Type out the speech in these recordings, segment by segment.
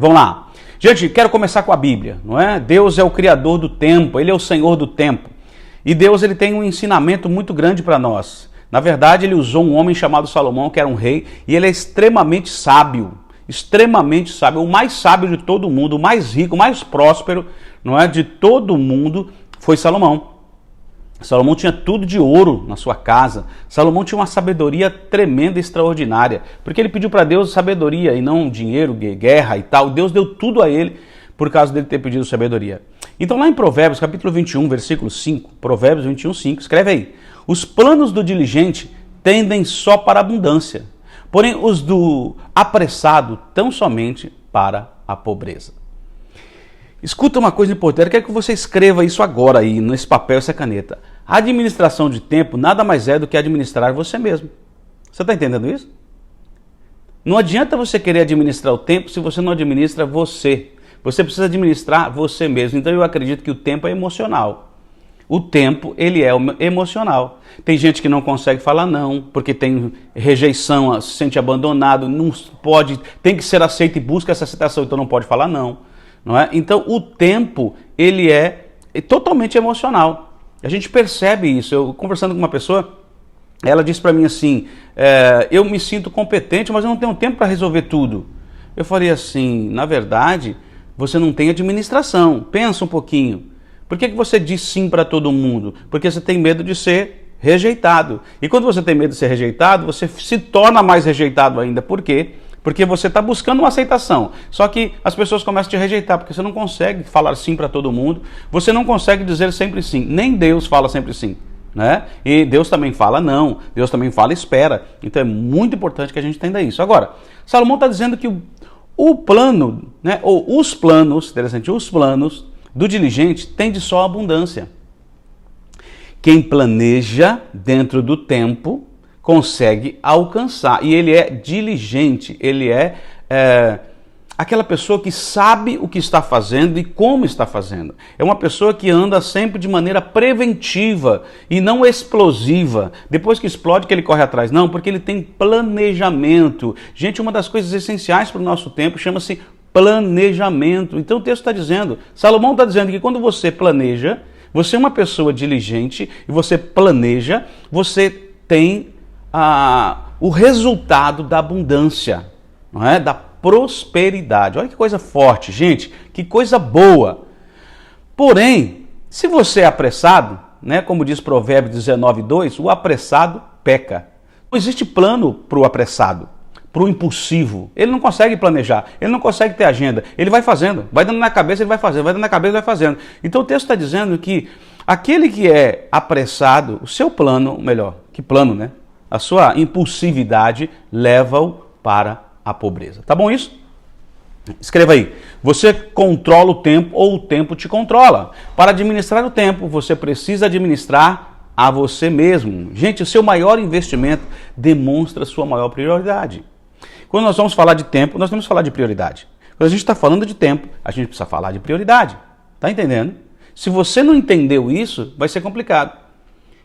Vamos lá. Gente, quero começar com a Bíblia, não é? Deus é o Criador do tempo, Ele é o Senhor do tempo. E Deus ele tem um ensinamento muito grande para nós. Na verdade, Ele usou um homem chamado Salomão, que era um rei, e ele é extremamente sábio, o mais sábio de todo mundo, o mais rico, o mais próspero, não é, de todo mundo foi Salomão. Salomão tinha tudo de ouro na sua casa. Salomão tinha uma sabedoria tremenda e extraordinária, porque ele pediu para Deus sabedoria e não dinheiro, guerra e tal. Deus deu tudo a ele por causa dele ter pedido sabedoria. Então lá em Provérbios, capítulo 21, versículo 5, Provérbios 21, 5, escreve aí: os planos do diligente tendem só para a abundância, porém os do apressado tão somente para a pobreza. Escuta uma coisa importante, eu quero que você escreva isso agora aí, nesse papel, essa caneta. A administração de tempo nada mais é do que administrar você mesmo. Você está entendendo isso? Não adianta você querer administrar o tempo se você não administra você. Você precisa administrar você mesmo. Então eu acredito que o tempo é emocional. O tempo, ele é emocional. Tem gente que não consegue falar não, porque tem rejeição, se sente abandonado, não pode, tem que ser aceito e busca essa aceitação, então não pode falar não. Não é? Então o tempo ele é totalmente emocional. A gente percebe isso. Eu conversando com uma pessoa, ela disse para mim assim, eu me sinto competente, mas eu não tenho tempo para resolver tudo. Eu falei assim, na verdade, você não tem administração. Pensa um pouquinho. Por que você diz sim para todo mundo? Porque você tem medo de ser rejeitado. E quando você tem medo de ser rejeitado, você se torna mais rejeitado ainda. Por quê? Porque você está buscando uma aceitação. Só que as pessoas começam a te rejeitar, porque você não consegue falar sim para todo mundo, você não consegue dizer sempre sim. Nem Deus fala sempre sim, né? E Deus também fala não, Deus também fala espera. Então é muito importante que a gente entenda isso. Agora, Salomão está dizendo que o plano, né, ou os planos, interessante, os planos do diligente tendem só a abundância. Quem planeja dentro do tempo consegue alcançar. E ele é diligente, ele é aquela pessoa que sabe o que está fazendo e como está fazendo. É uma pessoa que anda sempre de maneira preventiva e não explosiva. Depois que explode que ele corre atrás. Não, porque ele tem planejamento. Gente, uma das coisas essenciais para o nosso tempo chama-se planejamento. Então o texto está dizendo, Salomão está dizendo que quando você planeja, você é uma pessoa diligente e você planeja, você tem o resultado da abundância, não é? Da prosperidade. Olha que coisa forte, gente, que coisa boa. Porém, se você é apressado, né, como diz Provérbios 19:2, o apressado peca. Não existe plano para o apressado, para o impulsivo. Ele não consegue planejar, ele não consegue ter agenda, ele vai fazendo, vai dando na cabeça, ele vai fazendo, vai dando na cabeça, ele vai fazendo. Então o texto está dizendo que aquele que é apressado, o seu plano, melhor, que plano, né? A sua impulsividade leva-o para a pobreza. Tá bom isso? Escreva aí. Você controla o tempo ou o tempo te controla. Para administrar o tempo, você precisa administrar a você mesmo. Gente, o seu maior investimento demonstra a sua maior prioridade. Quando nós vamos falar de tempo, nós temos que falar de prioridade. Quando a gente está falando de tempo, a gente precisa falar de prioridade. Tá entendendo? Se você não entendeu isso, vai ser complicado.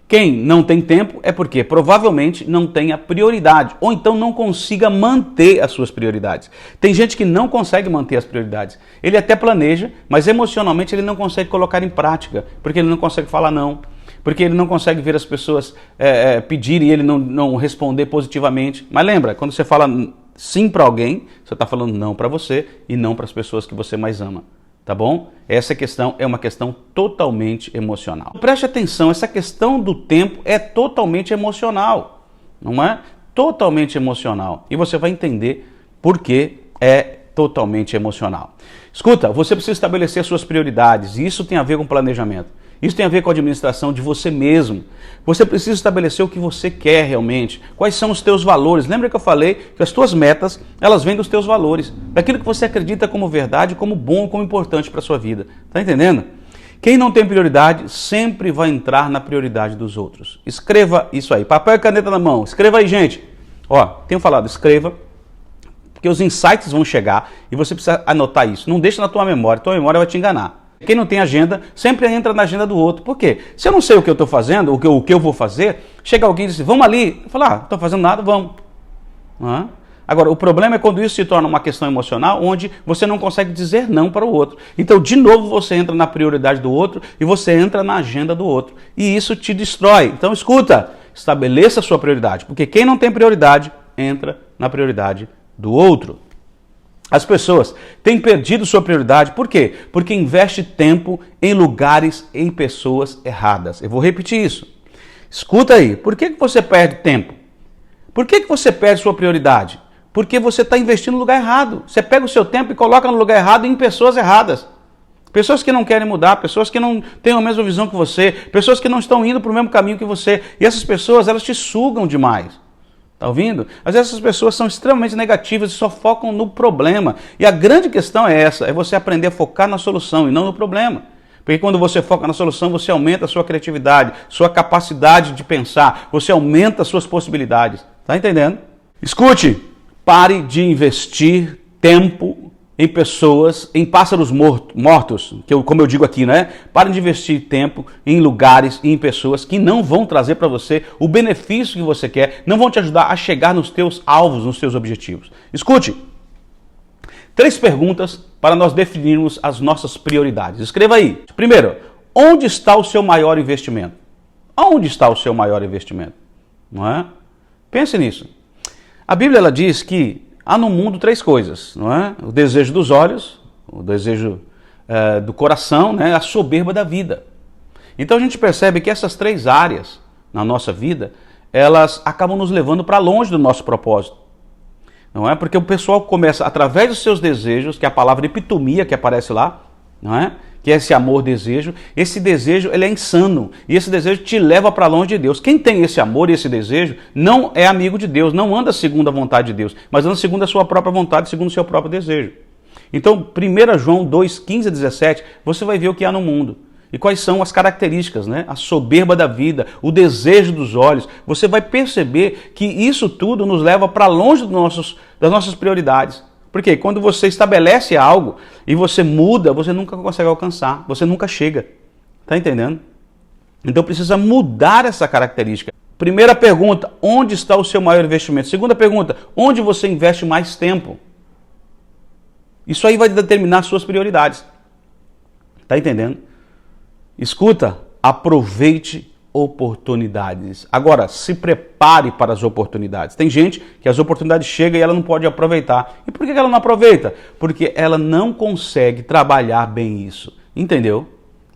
Quem não tem tempo é porque provavelmente não tem a prioridade, ou então não consiga manter as suas prioridades. Tem gente que não consegue manter as prioridades. Ele até planeja, mas emocionalmente ele não consegue colocar em prática, porque ele não consegue falar não, porque ele não consegue ver as pessoas pedirem e ele não responder positivamente. Mas lembra, quando você fala sim para alguém, você está falando não para você e não para as pessoas que você mais ama. Tá bom? Essa questão é uma questão totalmente emocional. Preste atenção, essa questão do tempo é totalmente emocional, não é? Totalmente emocional. E você vai entender por que é totalmente emocional. Escuta, você precisa estabelecer suas prioridades, e isso tem a ver com planejamento. Isso tem a ver com a administração de você mesmo. Você precisa estabelecer o que você quer realmente. Quais são os teus valores? Lembra que eu falei que as tuas metas, elas vêm dos teus valores. Daquilo que você acredita como verdade, como bom, como importante para a sua vida. Tá entendendo? Quem não tem prioridade sempre vai entrar na prioridade dos outros. Escreva isso aí. Papel e caneta na mão. Escreva aí, gente. Ó, tenho falado, escreva. Porque os insights vão chegar e você precisa anotar isso. Não deixa na tua memória. Tua memória vai te enganar. Quem não tem agenda, sempre entra na agenda do outro. Por quê? Se eu não sei o que eu estou fazendo, o que eu vou fazer, chega alguém e diz, vamos ali. Eu falo, estou fazendo nada, vamos. Agora, o problema é quando isso se torna uma questão emocional, onde você não consegue dizer não para o outro. Então, de novo, você entra na prioridade do outro e você entra na agenda do outro. E isso te destrói. Então, escuta, estabeleça a sua prioridade, porque quem não tem prioridade, entra na prioridade do outro. As pessoas têm perdido sua prioridade, por quê? Porque investe tempo em lugares, em pessoas erradas. Eu vou repetir isso. Escuta aí, por que você perde tempo? Por que você perde sua prioridade? Porque você está investindo no lugar errado. Você pega o seu tempo e coloca no lugar errado em pessoas erradas. Pessoas que não querem mudar, pessoas que não têm a mesma visão que você, pessoas que não estão indo para o mesmo caminho que você. E essas pessoas, elas te sugam demais. Está ouvindo? Às vezes essas pessoas são extremamente negativas e só focam no problema. E a grande questão é essa, é você aprender a focar na solução e não no problema. Porque quando você foca na solução, você aumenta a sua criatividade, sua capacidade de pensar, você aumenta as suas possibilidades. Está entendendo? Escute, pare de investir tempo em pessoas, em pássaros mortos, como eu digo aqui, né? Pare de investir tempo em lugares e em pessoas que não vão trazer para você o benefício que você quer, não vão te ajudar a chegar nos teus alvos, nos teus objetivos. Escute, 3 perguntas para nós definirmos as nossas prioridades. Escreva aí. Primeiro, onde está o seu maior investimento? Onde está o seu maior investimento? Não é? Pense nisso. A Bíblia ela diz que há no mundo 3 coisas, não é? O desejo dos olhos, o desejo do coração, né? A soberba da vida. Então a gente percebe que essas 3 áreas na nossa vida, elas acabam nos levando para longe do nosso propósito. Não é? Porque o pessoal começa, através dos seus desejos, que é a palavra epitomia que aparece lá, não é? Que é esse amor, desejo. Esse desejo ele é insano e esse desejo te leva para longe de Deus. Quem tem esse amor e esse desejo não é amigo de Deus, não anda segundo a vontade de Deus, mas anda segundo a sua própria vontade, segundo o seu próprio desejo. Então, 1 João 2, 15 a 17, você vai ver o que há no mundo. E quais são as características, né? A soberba da vida, o desejo dos olhos. Você vai perceber que isso tudo nos leva para longe das nossas prioridades. Porque quando você estabelece algo e você muda, você nunca consegue alcançar, você nunca chega. Está entendendo? Então precisa mudar essa característica. Primeira pergunta, onde está o seu maior investimento? Segunda pergunta, onde você investe mais tempo? Isso aí vai determinar suas prioridades. Está entendendo? Escuta, aproveite oportunidades. Agora, se prepare para as oportunidades. Tem gente que as oportunidades chegam e ela não pode aproveitar. E por que ela não aproveita? Porque ela não consegue trabalhar bem isso. Entendeu?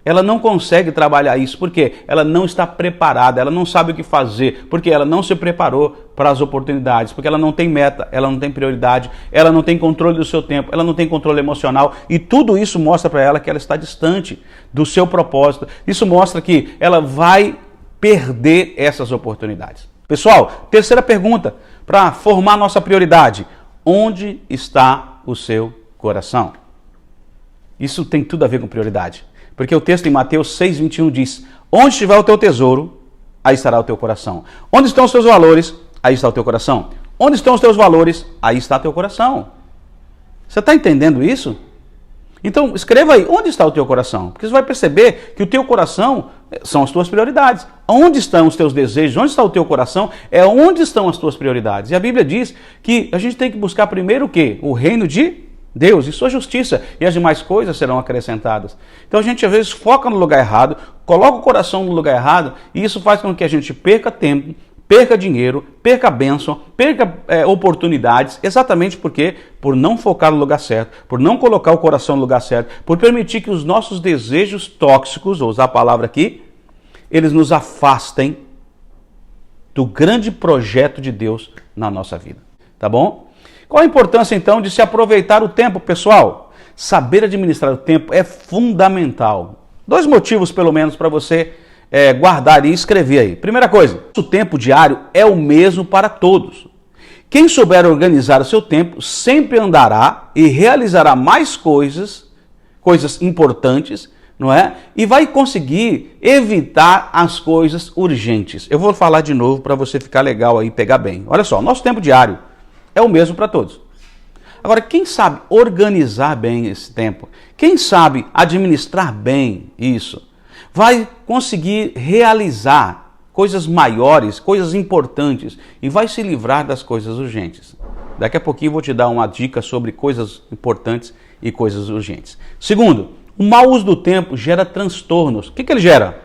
Ela não consegue trabalhar isso porque ela não está preparada, ela não sabe o que fazer, porque ela não se preparou para as oportunidades, porque ela não tem meta, ela não tem prioridade, ela não tem controle do seu tempo, ela não tem controle emocional e tudo isso mostra para ela que ela está distante do seu propósito. Isso mostra que ela vai perder essas oportunidades. Pessoal, terceira pergunta para formar nossa prioridade. Onde está o seu coração? Isso tem tudo a ver com prioridade. Porque o texto em Mateus 6,21 diz: onde estiver o teu tesouro, aí estará o teu coração. Onde estão os teus valores, aí está o teu coração. Onde estão os teus valores, aí está o teu coração. Você está entendendo isso? Então, escreva aí, onde está o teu coração? Porque você vai perceber que o teu coração são as tuas prioridades. Onde estão os teus desejos? Onde está o teu coração? É onde estão as tuas prioridades. E a Bíblia diz que a gente tem que buscar primeiro o quê? O reino de Deus e sua justiça, e as demais coisas serão acrescentadas. Então a gente às vezes foca no lugar errado, coloca o coração no lugar errado, e isso faz com que a gente perca tempo, perca dinheiro, perca bênção, perca oportunidades, exatamente porque por não focar no lugar certo, por não colocar o coração no lugar certo, por permitir que os nossos desejos tóxicos, vou usar a palavra aqui, eles nos afastem do grande projeto de Deus na nossa vida. Tá bom? Qual a importância, então, de se aproveitar o tempo, pessoal? Saber administrar o tempo é fundamental. 2 motivos, pelo menos, para você guardar e escrever aí. Primeira coisa, o tempo diário é o mesmo para todos. Quem souber organizar o seu tempo sempre andará e realizará mais coisas importantes, não é? E vai conseguir evitar as coisas urgentes. Eu vou falar de novo para você ficar legal aí, pegar bem. Olha só, nosso tempo diário é o mesmo para todos. Agora, quem sabe organizar bem esse tempo, quem sabe administrar bem isso, vai conseguir realizar coisas maiores, coisas importantes e vai se livrar das coisas urgentes. Daqui a pouquinho eu vou te dar uma dica sobre coisas importantes e coisas urgentes. Segundo, o mau uso do tempo gera transtornos. O que ele gera?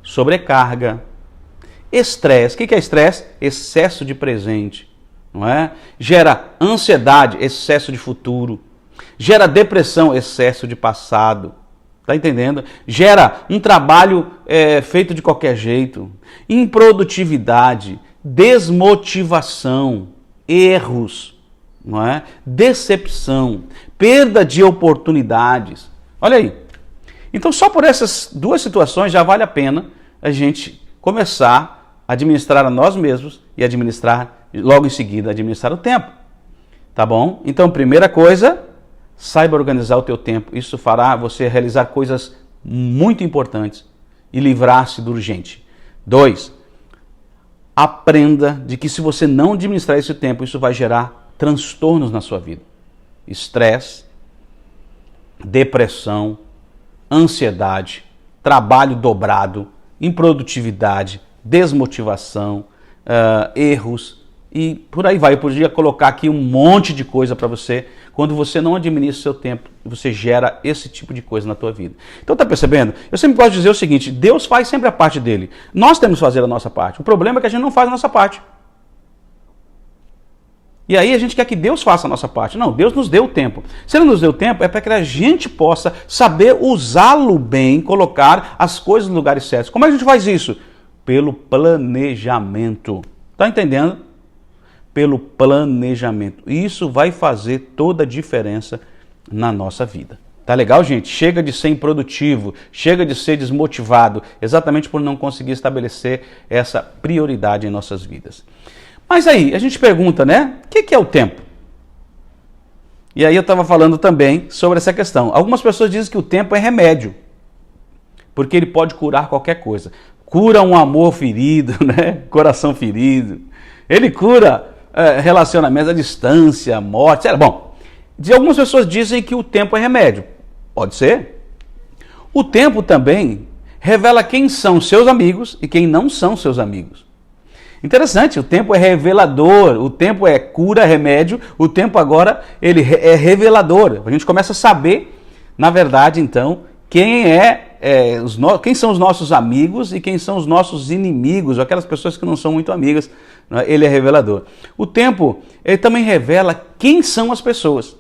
Sobrecarga, estresse. O que é estresse? Excesso de presente, não é? Gera ansiedade, excesso de futuro. Gera depressão, excesso de passado. Tá entendendo? Gera um trabalho feito de qualquer jeito. Improdutividade, desmotivação, erros, não é? Decepção, perda de oportunidades. Olha aí. Então só por essas duas situações já vale a pena a gente começar a administrar a nós mesmos e administrar, logo em seguida, administrar o tempo. Tá bom? Então, primeira coisa, saiba organizar o teu tempo. Isso fará você realizar coisas muito importantes e livrar-se do urgente. 2, aprenda de que se você não administrar esse tempo, isso vai gerar transtornos na sua vida. Estresse, depressão, ansiedade, trabalho dobrado, improdutividade, desmotivação, erros e por aí vai. Eu podia colocar aqui um monte de coisa para você. Quando você não administra o seu tempo, você gera esse tipo de coisa na tua vida. Então tá percebendo? Eu sempre gosto de dizer o seguinte, Deus faz sempre a parte dele. Nós temos que fazer a nossa parte. O problema é que a gente não faz a nossa parte. E aí a gente quer que Deus faça a nossa parte. Não, Deus nos deu o tempo. Se Ele nos deu o tempo, é para que a gente possa saber usá-lo bem, colocar as coisas nos lugares certos. Como é que a gente faz isso? Pelo planejamento. Tá entendendo? Pelo planejamento. Isso vai fazer toda a diferença na nossa vida. Tá legal, gente? Chega de ser improdutivo, chega de ser desmotivado, exatamente por não conseguir estabelecer essa prioridade em nossas vidas. Mas aí, a gente pergunta, né? O que é o tempo? E aí eu estava falando também sobre essa questão. Algumas pessoas dizem que o tempo é remédio, porque ele pode curar qualquer coisa. Cura um amor ferido, né? Coração ferido. Ele cura relacionamentos à distância, morte. Bom, algumas pessoas dizem que o tempo é remédio. Pode ser. O tempo também revela quem são seus amigos e quem não são seus amigos. Interessante, o tempo é revelador, o tempo é cura, remédio, o tempo agora ele é revelador. A gente começa a saber, na verdade, então, quem são os nossos amigos e quem são os nossos inimigos, ou aquelas pessoas que não são muito amigas, né? Ele é revelador. O tempo, ele também revela quem são as pessoas.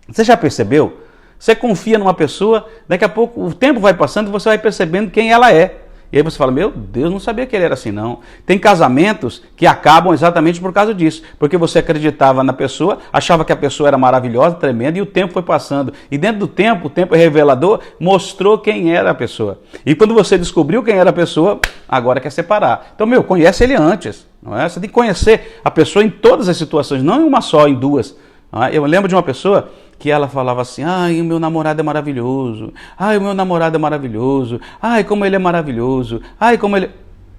Você já percebeu? Você confia numa pessoa, daqui a pouco o tempo vai passando e você vai percebendo quem ela é. E aí você fala, meu Deus, não sabia que ele era assim não. Tem casamentos que acabam exatamente por causa disso. Porque você acreditava na pessoa, achava que a pessoa era maravilhosa, tremenda, e o tempo foi passando. E dentro do tempo, o tempo é revelador, mostrou quem era a pessoa. E quando você descobriu quem era a pessoa, agora quer separar. Então, conhece ele antes. Não é? Você tem que conhecer a pessoa em todas as situações, não em uma só, em duas. Não é? Eu lembro de uma pessoa que ela falava assim, ai, o meu namorado é maravilhoso, ai, o meu namorado é maravilhoso, ai, como ele é maravilhoso, ai, como ele...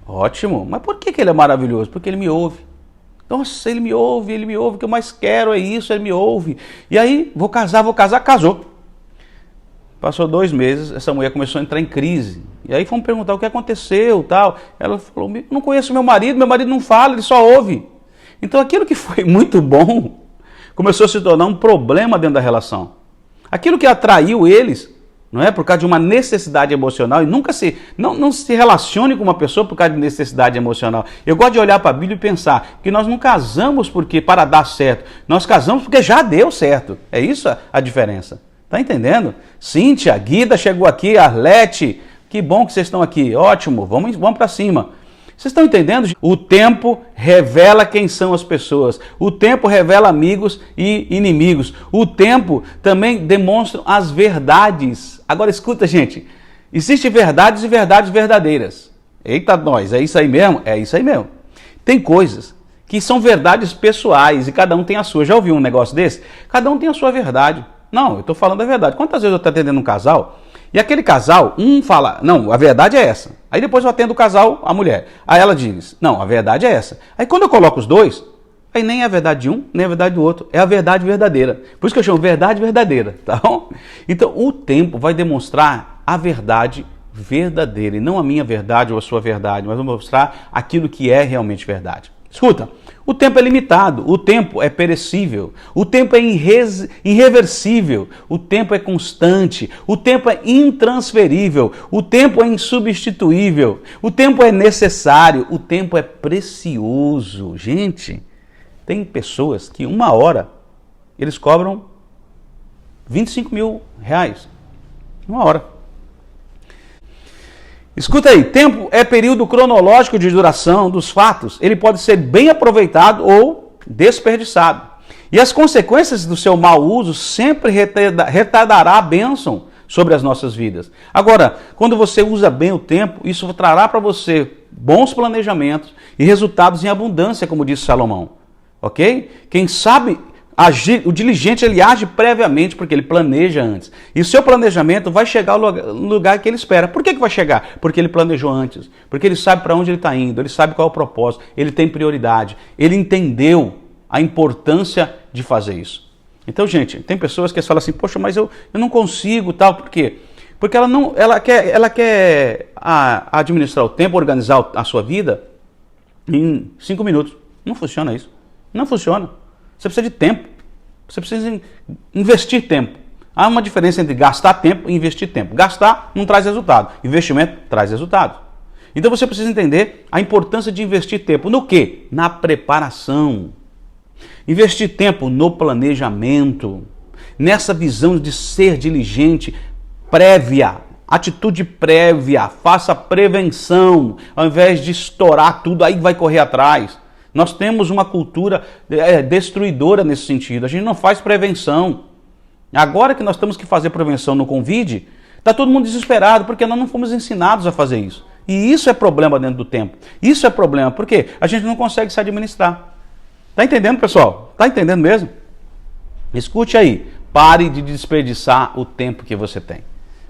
Ótimo, mas por que ele é maravilhoso? Porque ele me ouve. Nossa, ele me ouve, o que eu mais quero é isso, ele me ouve. E aí, vou casar, casou. Passou 2 meses, essa mulher começou a entrar em crise. E aí fomos perguntar o que aconteceu, tal. Ela falou, não conheço meu marido não fala, ele só ouve. Então aquilo que foi muito bom começou a se tornar um problema dentro da relação. Aquilo que atraiu eles, não é, por causa de uma necessidade emocional, e nunca não se relacione com uma pessoa por causa de necessidade emocional. Eu gosto de olhar para a Bíblia e pensar que nós não casamos para dar certo, nós casamos porque já deu certo. É isso a diferença. Tá entendendo? Cíntia, Guida chegou aqui, Arlete, que bom que vocês estão aqui, ótimo, vamos para cima. Vocês estão entendendo? O tempo revela quem são as pessoas. O tempo revela amigos e inimigos. O tempo também demonstra as verdades. Agora escuta, gente. Existem verdades e verdades verdadeiras. Eita nós, é isso aí mesmo? É isso aí mesmo. Tem coisas que são verdades pessoais e cada um tem a sua. Já ouviu um negócio desse? Cada um tem a sua verdade. Não, eu estou falando a verdade. Quantas vezes eu estou atendendo um casal e aquele casal, um fala, não, a verdade é essa. Aí depois eu atendo o casal, a mulher. Aí ela diz, não, a verdade é essa. Aí quando eu coloco os dois, aí nem é a verdade de um, nem é a verdade do outro. É a verdade verdadeira. Por isso que eu chamo verdade verdadeira, tá bom? Então o tempo vai demonstrar a verdade verdadeira. E não a minha verdade ou a sua verdade, mas vai mostrar aquilo que é realmente verdade. Escuta, o tempo é limitado, o tempo é perecível, o tempo é irreversível, o tempo é constante, o tempo é intransferível, o tempo é insubstituível, o tempo é necessário, o tempo é precioso. Gente, tem pessoas que 1 hora eles cobram 25 mil reais. 1 hora. Escuta aí, tempo é período cronológico de duração dos fatos. Ele pode ser bem aproveitado ou desperdiçado. E as consequências do seu mau uso sempre retardará a bênção sobre as nossas vidas. Agora, quando você usa bem o tempo, isso trará para você bons planejamentos e resultados em abundância, como disse Salomão. Ok? Quem sabe agir, o diligente ele age previamente porque ele planeja antes. E o seu planejamento vai chegar no lugar que ele espera. Por que vai chegar? Porque ele planejou antes. Porque ele sabe para onde ele está indo, ele sabe qual é o propósito, ele tem prioridade. Ele entendeu a importância de fazer isso. Então, gente, tem pessoas que falam assim, poxa, mas eu não consigo, tal. Por quê? Porque ela quer administrar o tempo, organizar a sua vida em 5 minutos. Não funciona isso. Não funciona. Você precisa de tempo. Você precisa investir tempo. Há uma diferença entre gastar tempo e investir tempo. Gastar não traz resultado. Investimento traz resultado. Então você precisa entender a importância de investir tempo. No quê? Na preparação. Investir tempo no planejamento. Nessa visão de ser diligente, prévia. Atitude prévia. Faça prevenção. Ao invés de estourar tudo, aí vai correr atrás. Nós temos uma cultura destruidora nesse sentido. A gente não faz prevenção. Agora que nós temos que fazer prevenção no Covid, está todo mundo desesperado, porque nós não fomos ensinados a fazer isso. E isso é problema dentro do tempo. Isso é problema, porque a gente não consegue se administrar. Está entendendo, pessoal? Está entendendo mesmo? Escute aí. Pare de desperdiçar o tempo que você tem.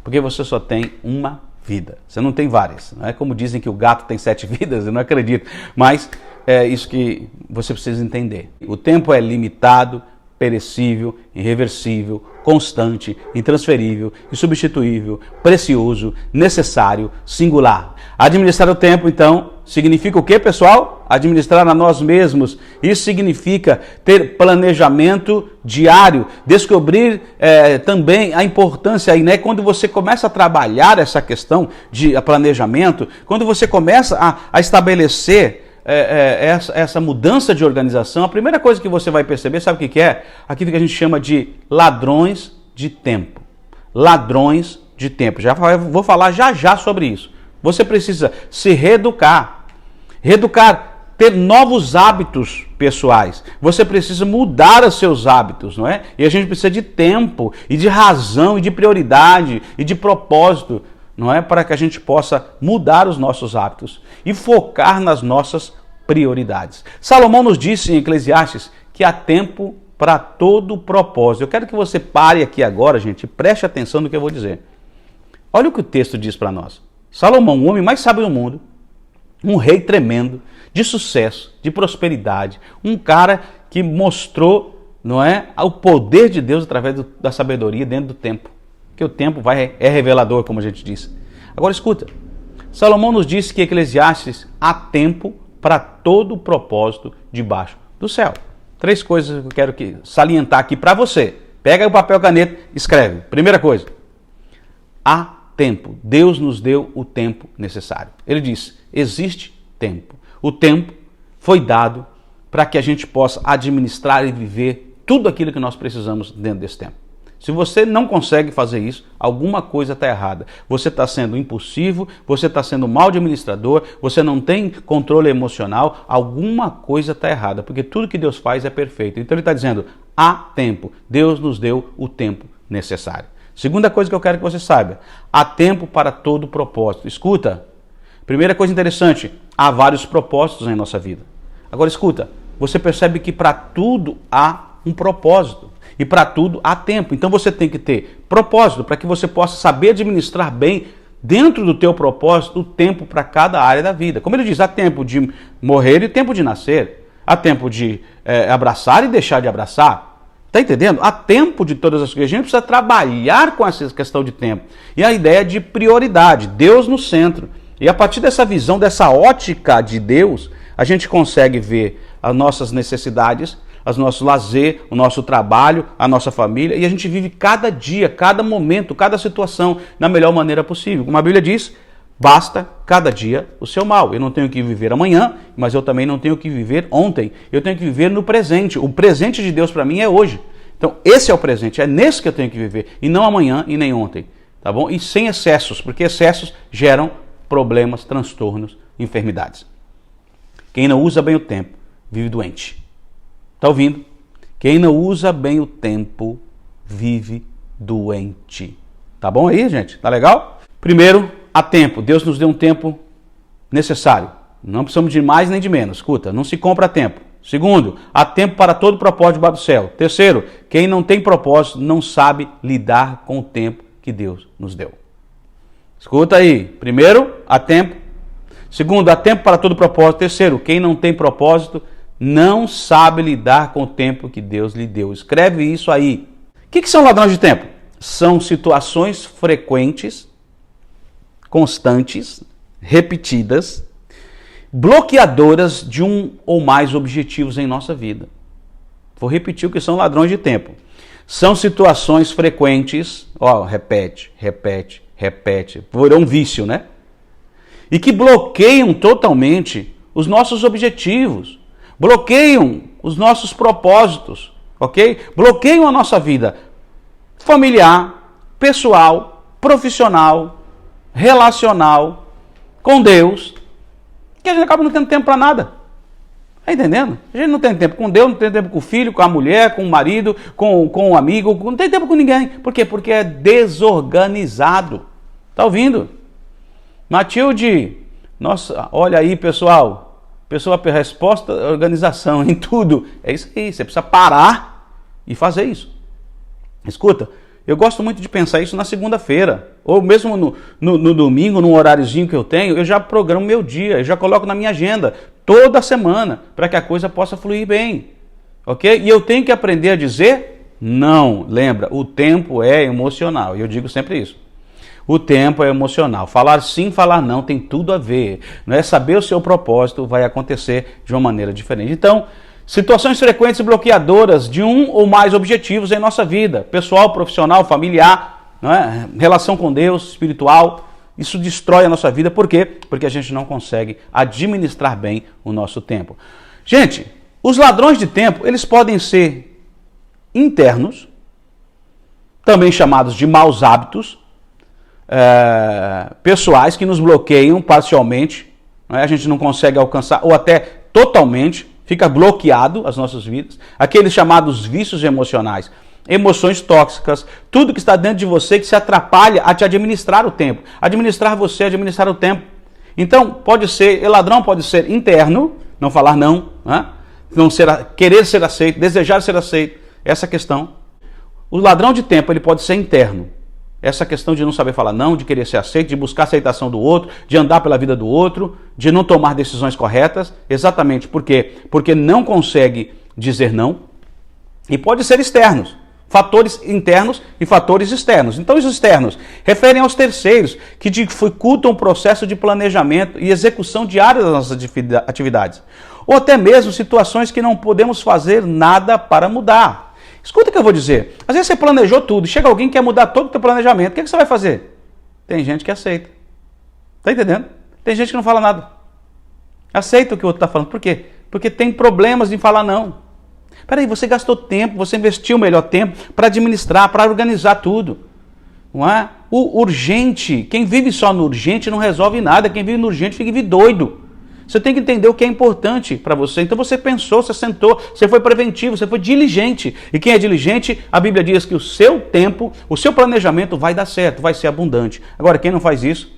Porque você só tem uma vida. Você não tem várias. Não é como dizem que o gato tem 7 vidas, eu não acredito. Mas é isso que você precisa entender. O tempo é limitado, perecível, irreversível, constante, intransferível, insubstituível, precioso, necessário, singular. Administrar o tempo, então, significa o quê, pessoal? Administrar a nós mesmos. Isso significa ter planejamento diário, descobrir também a importância aí, né? Quando você começa a trabalhar essa questão de planejamento, quando você começa a estabelecer essa mudança de organização, a primeira coisa que você vai perceber, sabe o que é? Aquilo que a gente chama de ladrões de tempo. Ladrões de tempo. Vou falar já sobre isso. Você precisa se reeducar. Ter novos hábitos pessoais. Você precisa mudar os seus hábitos, não é? E a gente precisa de tempo, e de razão, e de prioridade, e de propósito, não é? Para que a gente possa mudar os nossos hábitos e focar nas nossas prioridades. Salomão nos disse em Eclesiastes que há tempo para todo propósito. Eu quero que você pare aqui agora, gente, e preste atenção no que eu vou dizer. Olha o que o texto diz para nós. Salomão, o homem mais sábio do mundo, um rei tremendo, de sucesso, de prosperidade, um cara que mostrou, não é, o poder de Deus através da sabedoria dentro do tempo. Que o tempo é revelador, como a gente disse. Agora escuta, Salomão nos disse que Eclesiastes há tempo para todo o propósito debaixo do céu. 3 coisas que eu quero salientar aqui para você. Pega o papel e caneta, escreve. Primeira coisa, há tempo. Deus nos deu o tempo necessário. Ele diz, existe tempo. O tempo foi dado para que a gente possa administrar e viver tudo aquilo que nós precisamos dentro desse tempo. Se você não consegue fazer isso, alguma coisa está errada. Você está sendo impulsivo, você está sendo mau administrador, você não tem controle emocional, alguma coisa está errada, porque tudo que Deus faz é perfeito. Então ele está dizendo, há tempo, Deus nos deu o tempo necessário. Segunda coisa que eu quero que você saiba, há tempo para todo propósito. Escuta, primeira coisa interessante, há vários propósitos em nossa vida. Agora escuta, você percebe que para tudo há um propósito. E para tudo há tempo. Então você tem que ter propósito para que você possa saber administrar bem, dentro do teu propósito, o tempo para cada área da vida. Como ele diz, há tempo de morrer e tempo de nascer. Há tempo de abraçar e deixar de abraçar. Está entendendo? Há tempo de todas as coisas. A gente precisa trabalhar com essa questão de tempo. E a ideia de prioridade, Deus no centro. E a partir dessa visão, dessa ótica de Deus, a gente consegue ver as nossas necessidades, os nossos lazer, o nosso trabalho, a nossa família, e a gente vive cada dia, cada momento, cada situação da melhor maneira possível. Como a Bíblia diz, basta cada dia o seu mal. Eu não tenho que viver amanhã, mas eu também não tenho que viver ontem. Eu tenho que viver no presente. O presente de Deus para mim é hoje. Então esse é o presente, é nesse que eu tenho que viver, e não amanhã e nem ontem, tá bom? E sem excessos, porque excessos geram problemas, transtornos, enfermidades. Quem não usa bem o tempo, vive doente. Tá ouvindo? Quem não usa bem o tempo, vive doente. Tá bom aí, gente? Tá legal? Primeiro, há tempo. Deus nos deu um tempo necessário. Não precisamos de mais nem de menos. Escuta, não se compra tempo. Segundo, há tempo para todo propósito debaixo do céu. Terceiro, quem não tem propósito não sabe lidar com o tempo que Deus nos deu. Escuta aí. Primeiro, há tempo. Segundo, há tempo para todo propósito. Terceiro, quem não tem propósito não sabe lidar com o tempo que Deus lhe deu. Escreve isso aí. O que são ladrões de tempo? São situações frequentes, constantes, repetidas, bloqueadoras de um ou mais objetivos em nossa vida. Vou repetir o que são ladrões de tempo. São situações frequentes, repete, virou um vício, né? E que bloqueiam totalmente os nossos objetivos, bloqueiam os nossos propósitos, ok? Bloqueiam a nossa vida familiar, pessoal, profissional, relacional, com Deus, que a gente acaba não tendo tempo para nada. Está entendendo? A gente não tem tempo com Deus, não tem tempo com o filho, com a mulher, com o marido, com o amigo, não tem tempo com ninguém. Por quê? Porque é desorganizado. Está ouvindo? Matilde, nossa, olha aí, pessoal. Pessoa, resposta, organização em tudo. É isso aí, você precisa parar e fazer isso. Escuta, eu gosto muito de pensar isso na segunda-feira, ou mesmo no domingo, num horáriozinho que eu tenho, eu já programo meu dia, eu já coloco na minha agenda, toda semana, para que a coisa possa fluir bem. Ok? E eu tenho que aprender a dizer não. Lembra, o tempo é emocional, e eu digo sempre isso. O tempo é emocional. Falar sim, falar não tem tudo a ver. Não é saber o seu propósito, vai acontecer de uma maneira diferente. Então, situações frequentes e bloqueadoras de um ou mais objetivos em nossa vida. Pessoal, profissional, familiar, não é? Relação com Deus, espiritual. Isso destrói a nossa vida. Por quê? Porque a gente não consegue administrar bem o nosso tempo. Gente, os ladrões de tempo, eles podem ser internos, também chamados de maus hábitos, pessoais que nos bloqueiam parcialmente, não é? A gente não consegue alcançar, ou até totalmente, fica bloqueado as nossas vidas. Aqueles chamados vícios emocionais, emoções tóxicas, tudo que está dentro de você que se atrapalha a te administrar o tempo, administrar você, administrar o tempo. Então, pode ser, ladrão pode ser interno, não falar não, né? Não ser, querer ser aceito, desejar ser aceito, essa questão. O ladrão de tempo, ele pode ser interno. Essa questão de não saber falar não, de querer ser aceito, de buscar a aceitação do outro, de andar pela vida do outro, de não tomar decisões corretas. Exatamente por quê? Porque não consegue dizer não. E pode ser externos. Fatores internos e fatores externos. Então os externos referem aos terceiros que dificultam o processo de planejamento e execução diária das nossas atividades. Ou até mesmo situações que não podemos fazer nada para mudar. Escuta o que eu vou dizer. Às vezes você planejou tudo, chega alguém que quer mudar todo o teu planejamento. O que você vai fazer? Tem gente que aceita. Tá entendendo? Tem gente que não fala nada. Aceita o que o outro está falando. Por quê? Porque tem problemas em falar não. Peraí, você gastou tempo, você investiu o melhor tempo para administrar, para organizar tudo. Não é? O urgente, quem vive só no urgente não resolve nada. Quem vive no urgente fica doido. Você tem que entender o que é importante para você. Então você pensou, você sentou, você foi preventivo, você foi diligente. E quem é diligente, a Bíblia diz que o seu tempo, o seu planejamento vai dar certo, vai ser abundante. Agora, quem não faz isso,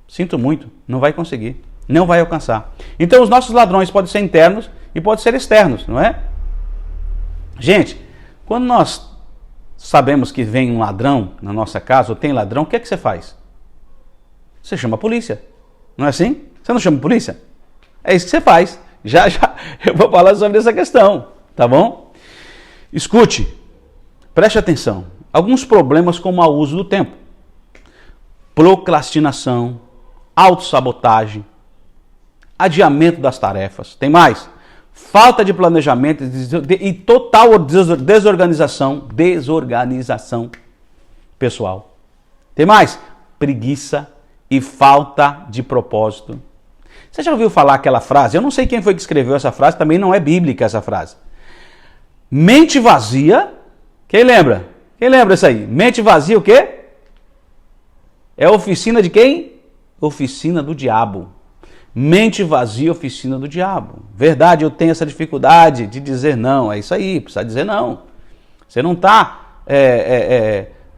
sinto muito, não vai conseguir, não vai alcançar. Então os nossos ladrões podem ser internos e podem ser externos, não é? Gente, quando nós sabemos que vem um ladrão na nossa casa, ou tem ladrão, o que é que você faz? Você chama a polícia, não é assim? Você não chama a polícia? É isso que você faz. Já eu vou falar sobre essa questão, tá bom? Escute, preste atenção. Alguns problemas com o mau uso do tempo. Procrastinação, autossabotagem, adiamento das tarefas. Tem mais? Falta de planejamento e total desorganização pessoal. Tem mais? Preguiça e falta de propósito. Você já ouviu falar aquela frase? Eu não sei quem foi que escreveu essa frase, também não é bíblica essa frase. Mente vazia, quem lembra? Quem lembra isso aí? Mente vazia o quê? É oficina de quem? Oficina do diabo. Mente vazia, oficina do diabo. Verdade, eu tenho essa dificuldade de dizer não. É isso aí, precisa dizer não. Você não está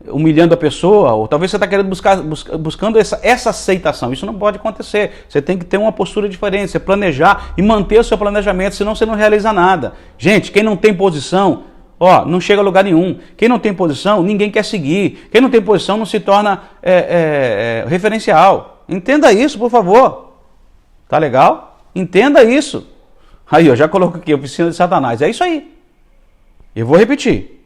humilhando a pessoa, ou talvez você está querendo buscando essa aceitação. Isso não pode acontecer. Você tem que ter uma postura diferente, você planejar e manter o seu planejamento, senão você não realiza nada. Gente, quem não tem posição, não chega a lugar nenhum. Quem não tem posição, ninguém quer seguir. Quem não tem posição não se torna referencial. Entenda isso, por favor. Tá legal? Entenda isso. Aí, eu já coloco aqui, oficina de Satanás. É isso aí. Eu vou repetir.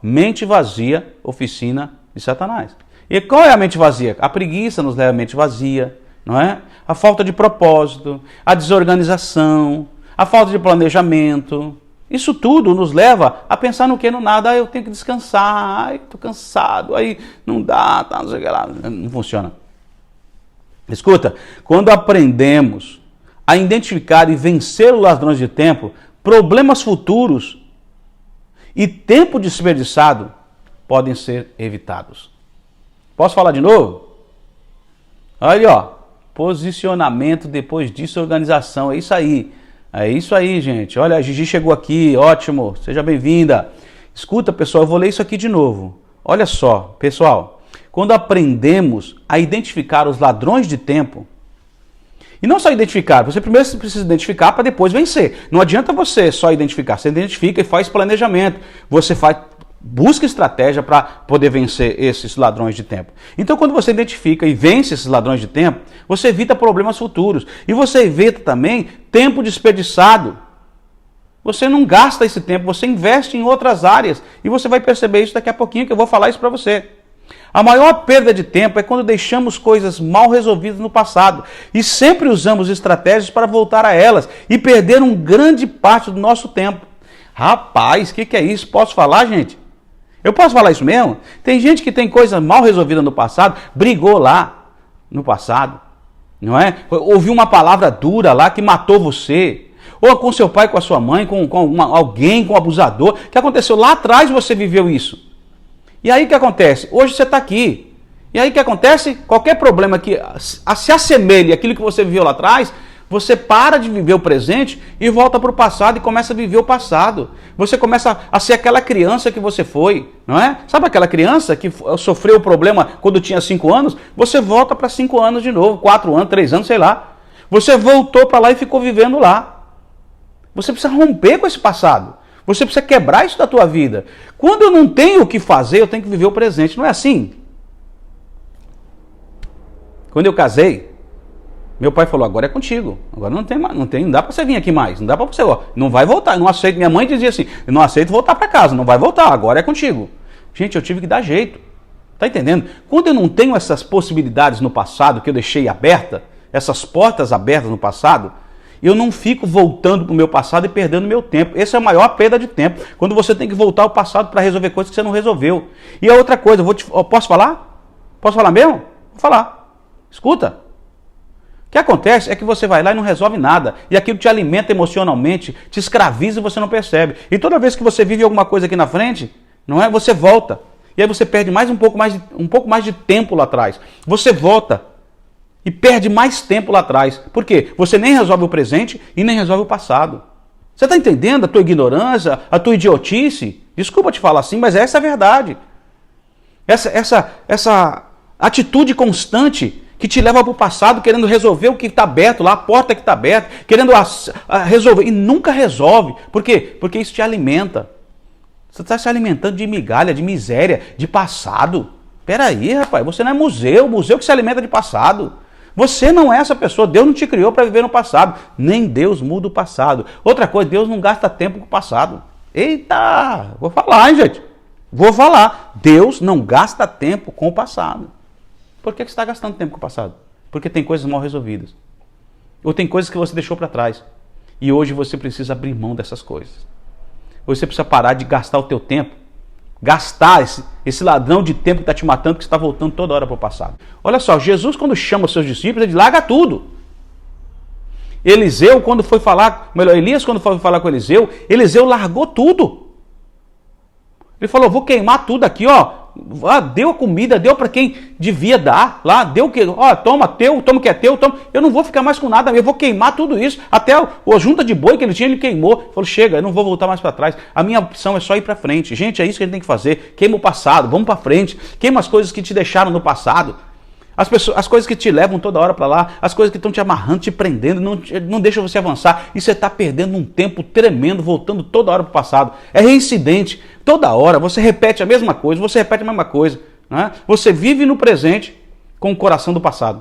Mente vazia, oficina de Satanás. E qual é a mente vazia? A preguiça nos leva à mente vazia, não é? A falta de propósito, a desorganização, a falta de planejamento. Isso tudo nos leva a pensar no que, no nada. Eu tenho que descansar, estou cansado, aí não dá, tá, não sei o que lá. Não funciona. Escuta, quando aprendemos a identificar e vencer os ladrões de tempo, problemas futuros e tempo desperdiçado podem ser evitados. Posso falar de novo? Olha, posicionamento, depois disso organização, é isso aí. É isso aí, gente. Olha, a Gigi chegou aqui, ótimo, seja bem-vinda. Escuta, pessoal, eu vou ler isso aqui de novo. Olha só, pessoal, quando aprendemos a identificar os ladrões de tempo, e não só identificar, você primeiro precisa identificar para depois vencer. Não adianta você só identificar, você identifica e faz planejamento. Você busca estratégia para poder vencer esses ladrões de tempo. Então, quando você identifica e vence esses ladrões de tempo, você evita problemas futuros. E você evita também tempo desperdiçado. Você não gasta esse tempo, você investe em outras áreas. E você vai perceber isso daqui a pouquinho, que eu vou falar isso para você. A maior perda de tempo é quando deixamos coisas mal resolvidas no passado e sempre usamos estratégias para voltar a elas e perder uma grande parte do nosso tempo. Rapaz, o que é isso? Posso falar, gente? Eu posso falar isso mesmo? Tem gente que tem coisas mal resolvidas no passado, brigou lá no passado, não é? Ouviu uma palavra dura lá que matou você. Ou com seu pai, com a sua mãe, com alguém, com um abusador. O que aconteceu? Lá atrás você viveu isso. E aí o que acontece? Hoje você está aqui. E aí o que acontece? Qualquer problema que se assemelhe àquilo que você viveu lá atrás, você para de viver o presente e volta para o passado e começa a viver o passado. Você começa a ser aquela criança que você foi, não é? Sabe aquela criança que sofreu o problema quando tinha 5 anos? Você volta para 5 anos de novo, 4 anos, 3 anos, sei lá. Você voltou para lá e ficou vivendo lá. Você precisa romper com esse passado. Você precisa quebrar isso da tua vida. Quando eu não tenho o que fazer, eu tenho que viver o presente. Não é assim? Quando eu casei, meu pai falou, agora é contigo. Agora não dá para você vir aqui mais. Não dá para você, não vai voltar. Não aceito. Minha mãe dizia assim, eu não aceito voltar para casa. Não vai voltar, agora é contigo. Gente, eu tive que dar jeito. Tá entendendo? Quando eu não tenho essas possibilidades no passado, que eu deixei aberta, essas portas abertas no passado, eu não fico voltando para o meu passado e perdendo meu tempo. Essa é a maior perda de tempo. Quando você tem que voltar ao passado para resolver coisas que você não resolveu. E a outra coisa, posso falar? Posso falar mesmo? Vou falar. Escuta. O que acontece é que você vai lá e não resolve nada. E aquilo te alimenta emocionalmente, te escraviza e você não percebe. E toda vez que você vive alguma coisa aqui na frente, não é? Você volta. E aí você perde um pouco mais de tempo lá atrás. Você volta. E perde mais tempo lá atrás. Por quê? Você nem resolve o presente e nem resolve o passado. Você está entendendo a tua ignorância, a tua idiotice? Desculpa te falar assim, mas essa é a verdade. Essa atitude constante que te leva para o passado, querendo resolver o que está aberto lá, a porta que está aberta, querendo resolver. E nunca resolve. Por quê? Porque isso te alimenta. Você está se alimentando de migalha, de miséria, de passado. Peraí, rapaz, você não é museu que se alimenta de passado. Você não é essa pessoa, Deus não te criou para viver no passado. Nem Deus muda o passado. Outra coisa, Deus não gasta tempo com o passado. Eita, vou falar, hein, gente? Vou falar. Deus não gasta tempo com o passado. Por que você está gastando tempo com o passado? Porque tem coisas mal resolvidas. Ou tem coisas que você deixou para trás. E hoje você precisa abrir mão dessas coisas. Hoje você precisa parar de gastar o teu tempo. Gastar esse ladrão de tempo que está te matando, que está voltando toda hora para o passado. Olha só, Jesus quando chama os seus discípulos, ele larga tudo. Eliseu quando foi falar, Elias quando foi falar com Eliseu largou tudo. Ele falou, vou queimar tudo aqui, ó. Deu a comida, deu para quem devia dar, lá, deu o que, ó, toma o que é teu, toma. Eu não vou ficar mais com nada, eu vou queimar tudo isso. Até a junta de boi que ele tinha, ele queimou. Ele falou, chega, eu não vou voltar mais para trás. A minha opção é só ir para frente. Gente, é isso que a gente tem que fazer. Queima o passado, vamos para frente. Queima as coisas que te deixaram no passado. As coisas que te levam toda hora para lá, as coisas que estão te amarrando, te prendendo, não deixam você avançar. E você está perdendo um tempo tremendo, voltando toda hora para o passado. É reincidente. Toda hora você repete a mesma coisa, né? Você vive no presente com o coração do passado.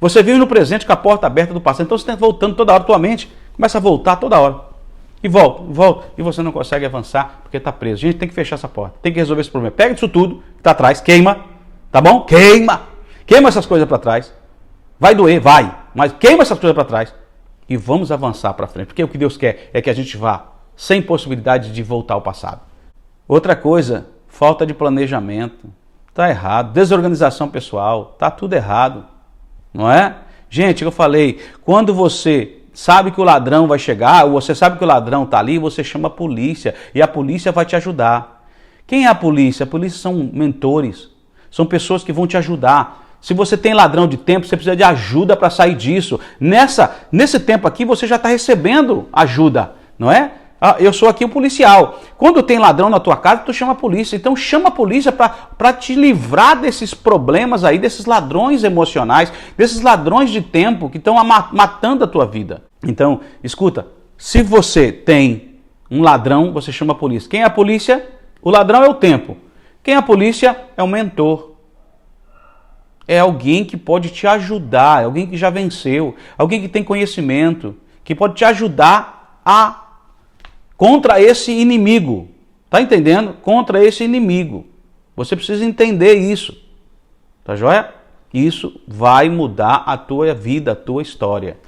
Você vive no presente com a porta aberta do passado. Então você está voltando toda hora, tua mente começa a voltar toda hora. E volta. E você não consegue avançar porque está preso. Gente, tem que fechar essa porta. Tem que resolver esse problema. Pega isso tudo que está atrás, queima. Tá bom? Queima. Queima essas coisas para trás. Vai doer, vai. Mas queima essas coisas para trás. E vamos avançar para frente. Porque o que Deus quer é que a gente vá sem possibilidade de voltar ao passado. Outra coisa, falta de planejamento. Tá errado. Desorganização pessoal. Tá tudo errado. Não é? Gente, eu falei, quando você sabe que o ladrão vai chegar, ou você sabe que o ladrão tá ali, você chama a polícia. E a polícia vai te ajudar. Quem é a polícia? A polícia são mentores. São pessoas que vão te ajudar. Se você tem ladrão de tempo, você precisa de ajuda para sair disso. Nesse tempo aqui, você já está recebendo ajuda, não é? Eu sou aqui um policial. Quando tem ladrão na tua casa, tu chama a polícia. Então chama a polícia para te livrar desses problemas aí, desses ladrões emocionais, desses ladrões de tempo que estão matando a tua vida. Então, escuta, se você tem um ladrão, você chama a polícia. Quem é a polícia? O ladrão é o tempo. Quem é a polícia? É o mentor. É alguém que pode te ajudar, é alguém que já venceu, alguém que tem conhecimento, que pode te ajudar contra esse inimigo. Tá entendendo? Contra esse inimigo. Você precisa entender isso. Tá joia? Isso vai mudar a tua vida, a tua história.